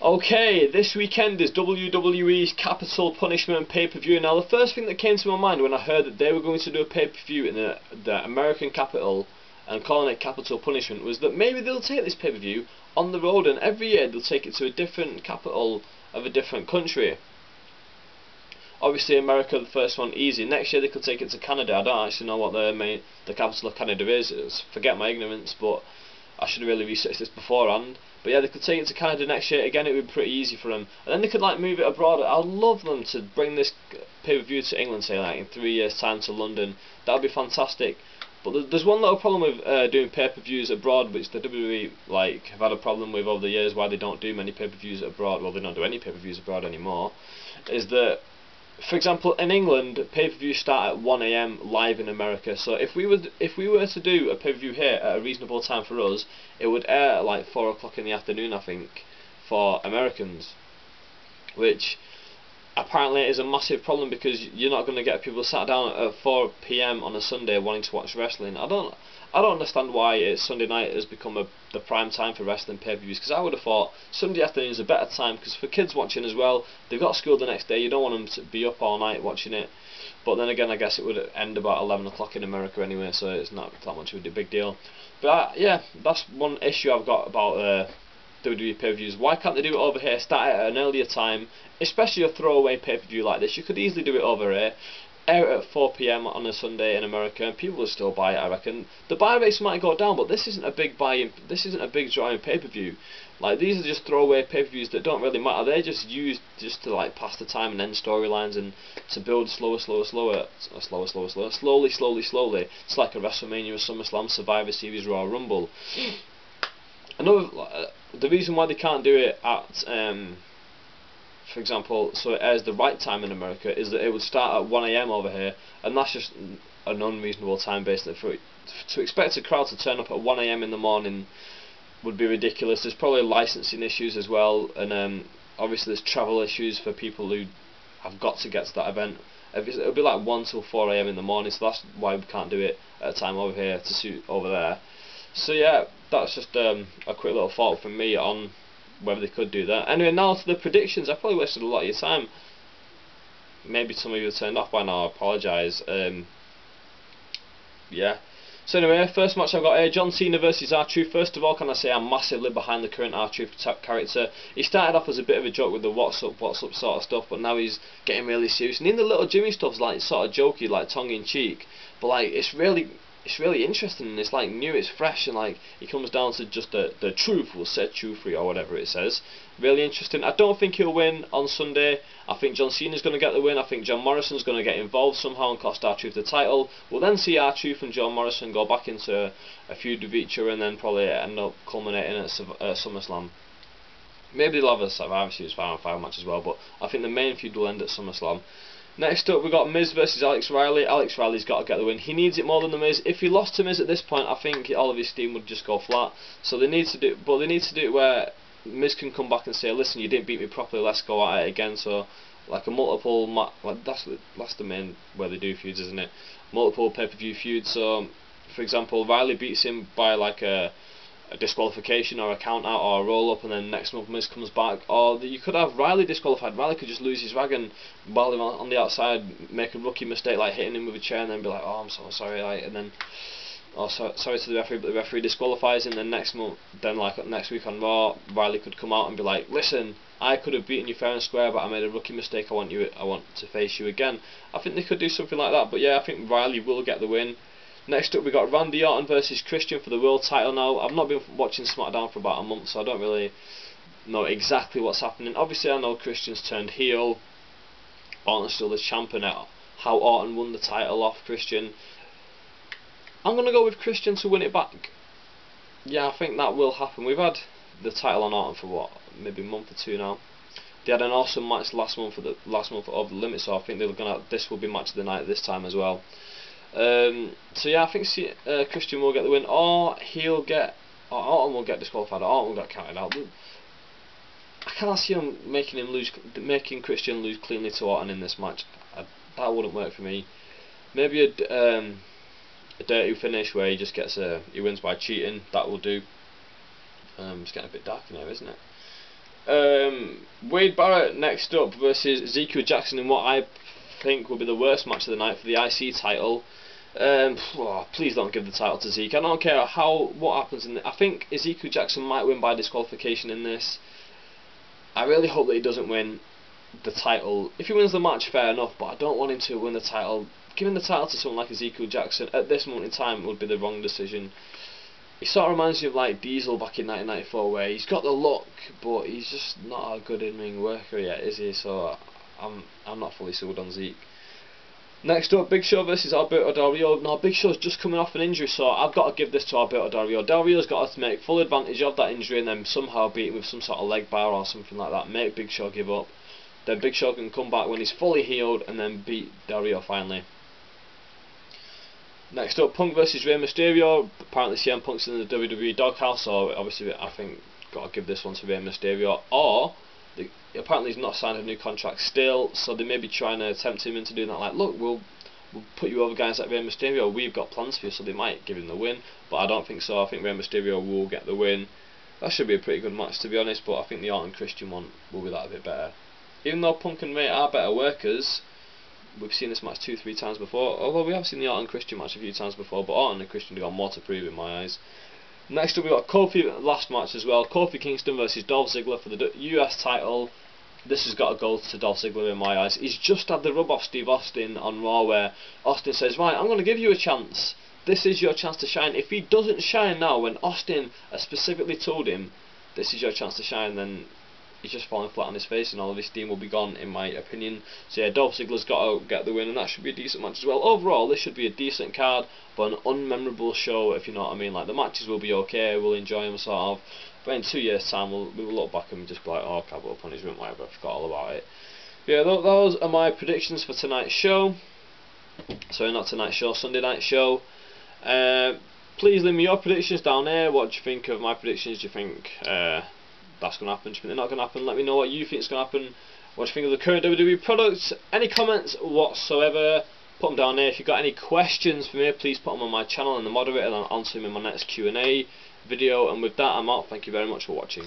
Okay, this weekend is WWE's Capitol Punishment pay-per-view. Now, the first thing that came to my mind when I heard that they were going to do a pay-per-view in the American Capitol and calling it Capitol Punishment was that maybe they'll take this pay-per-view on the road, and every year they'll take it to a different capital of a different country. Obviously, America, the first one, easy. Next year they could take it to Canada. I don't actually know what the capital of Canada is. Forget my ignorance, but I should have really researched this beforehand. But yeah, they could take it to Canada next year. Again, it would be pretty easy for them. And then they could like move it abroad. I'd love them to bring this pay-per-view to England, say like in 3 years' time to London. That would be fantastic. But there's one little problem with doing pay-per-views abroad, which the WWE have had a problem with over the years. Why they don't do many pay-per-views abroad? Well, they don't do any pay-per-views abroad anymore. Is that, for example, in England, pay-per-views start at 1 AM live in America. So if we were to do a pay-per-view here at a reasonable time for us, it would air at like 4 o'clock in the afternoon, I think, for Americans, which apparently is a massive problem because you're not going to get people sat down at 4 PM on a Sunday wanting to watch wrestling. I don't understand why Sunday night has become the prime time for wrestling pay-per-views, because I would have thought Sunday afternoon is a better time, because for kids watching as well, they've got school the next day, you don't want them to be up all night watching it. But then again, I guess it would end about 11 o'clock in America anyway, so it's not that much of a big deal. But yeah, that's one issue I've got about WWE pay-per-views. Why can't they do it over here, start at an earlier time, especially a throwaway pay-per-view like this? You could easily do it over here, air it at 4 PM on a Sunday in America, and people will still buy it. I reckon the buy rates might go down, but this isn't a big drawing pay-per-view. Like, these are just throwaway pay-per-views that don't really matter. They're just used just to like pass the time and end storylines and to build slowly. It's like a WrestleMania, a SummerSlam, Survivor Series, Royal Rumble. The reason why they can't do it at for example, so it airs the right time in America, is that it would start at 1 AM over here, and that's just an unreasonable time basically. To expect a crowd to turn up at 1 AM in the morning would be ridiculous. There's probably licensing issues as well, and obviously there's travel issues for people who have got to get to that event. It'll be like 1 till 4 AM in the morning, so that's why we can't do it at a time over here to suit over there. So yeah, that's just a quick little thought from me on whether they could do that. Anyway, now to the predictions. I probably wasted a lot of your time. Maybe some of you have turned off by now, I apologise. Yeah. So anyway, first match I've got here, John Cena versus R-Truth. First of all, can I say I'm massively behind the current R-Truth character. He started off as a bit of a joke with the what's up sort of stuff, but now he's getting really serious. And even the little Jimmy stuff's like sort of jokey, like tongue in cheek, but like it's really interesting, and it's like new, it's fresh, and like he comes down to just the truth will set you free, or whatever it says. Really interesting. I don't think he'll win on Sunday. I think John Cena's going to get the win. I think John Morrison's going to get involved somehow and cost R-Truth the title. We'll then see R-Truth and John Morrison go back into a feud with each other, and then probably end up culminating at SummerSlam. Maybe they'll have a Survivor Series 5-on-5 match as well, but I think the main feud will end at SummerSlam. Next up, we've got Miz versus Alex Riley. Alex Riley's got to get the win. He needs it more than the Miz. If he lost to Miz at this point, I think all of his steam would just go flat. So they need to do it where Miz can come back and say, "Listen, you didn't beat me properly. Let's go at it again." So, like a multiple, that's the main where they do feuds, isn't it? Multiple pay-per-view feuds. So, for example, Riley beats him by like a disqualification or a count out or a roll up, and then next month Miz comes back. Or you could have Riley disqualified. Riley could just lose his rag and while him on the outside make a rookie mistake like hitting him with a chair, and then be like, "Oh, I'm so sorry," like, and then sorry to the referee, but the referee disqualifies him. Then next week on Raw, Riley could come out and be like, "Listen, I could have beaten you fair and square, but I made a rookie mistake. I want to face you again." I think they could do something like that. But yeah, I think Riley will get the win. Next up, we got Randy Orton versus Christian for the world title. Now, I've not been watching SmackDown for about a month, so I don't really know exactly what's happening. Obviously, I know Christian's turned heel. Orton's still the champ, and how Orton won the title off Christian. I'm going to go with Christian to win it back. Yeah, I think that will happen. We've had the title on Orton for what, maybe a month or two now. They had an awesome match last month Over the Limit, so I think this will be match of the night this time as well. So yeah, I think Christian will get the win, or Orton will get disqualified, or Orton will get counted out. I can't see him making Christian lose cleanly to Orton in this match. That wouldn't work for me. Maybe a dirty finish where he just he wins by cheating. That will do. It's getting a bit dark in here, isn't it? Wade Barrett next up versus Ezekiel Jackson in what I think will be the worst match of the night for the IC title. Please don't give the title to Zeke. I don't care what happens in I think Ezekiel Jackson might win by disqualification in this. I really hope that he doesn't win the title. If he wins the match, fair enough, but I don't want him to win the title. Giving the title to someone like Ezekiel Jackson at this moment in time would be the wrong decision. He sort of reminds me of like Diesel back in 1994, where he's got the look, but he's just not a good in-ring worker yet, is he? So I'm not fully sold on Zeke. Next up, Big Show versus Alberto Del Rio. Now, Big Show's just coming off an injury, so I've got to give this to Alberto Del Rio. Del Rio's got to make full advantage of that injury and then somehow beat him with some sort of leg bar or something like that. Make Big Show give up. Then Big Show can come back when he's fully healed and then beat Del Rio finally. Next up, Punk versus Rey Mysterio. Apparently CM Punk's in the WWE doghouse, so obviously I think got to give this one to Rey Mysterio. Or apparently he's not signed a new contract still, so they may be trying to tempt him into doing that. Like, look, we'll put you over guys like Rey Mysterio. We've got plans for you, so they might give him the win. But I don't think so. I think Rey Mysterio will get the win. That should be a pretty good match, to be honest. But I think the Orton Christian one will be that a bit better. Even though Punk and Rey are better workers, we've seen this match 2-3 times before, although we have seen the Orton Christian match a few times before, but Orton and Christian have got more to prove in my eyes. Next up, we've got Kofi, last match as well, Kofi Kingston versus Dolph Ziggler for the US title. This has got to go to Dolph Ziggler in my eyes. He's just had the rub off Steve Austin on Raw, where Austin says, right, I'm going to give you a chance. This is your chance to shine. If he doesn't shine now, when Austin has specifically told him, this is your chance to shine, then he's just falling flat on his face and all of his steam will be gone, in my opinion. So yeah, Dolph Ziggler's got to get the win, and that should be a decent match as well. Overall, this should be a decent card, but an unmemorable show, if you know what I mean. Like, the matches will be okay, we'll enjoy them sort of, but in 2 years time we will look back and just be like, oh, Capitol Punishment, whatever, I forgot all about it. But yeah, those are my predictions for tonight's show. Sorry, not tonight's show, Sunday night show. Please leave me your predictions down there. What do you think of my predictions? Do you think that's going to happen? Do you think they're not going to happen? Let me know what you think is going to happen. What do you think of the current WWE products? Any comments whatsoever, put them down there. If you've got any questions for me, please put them on my channel and the moderator, and I'll answer them in my next Q&A video. And with that, I'm out. Thank you very much for watching.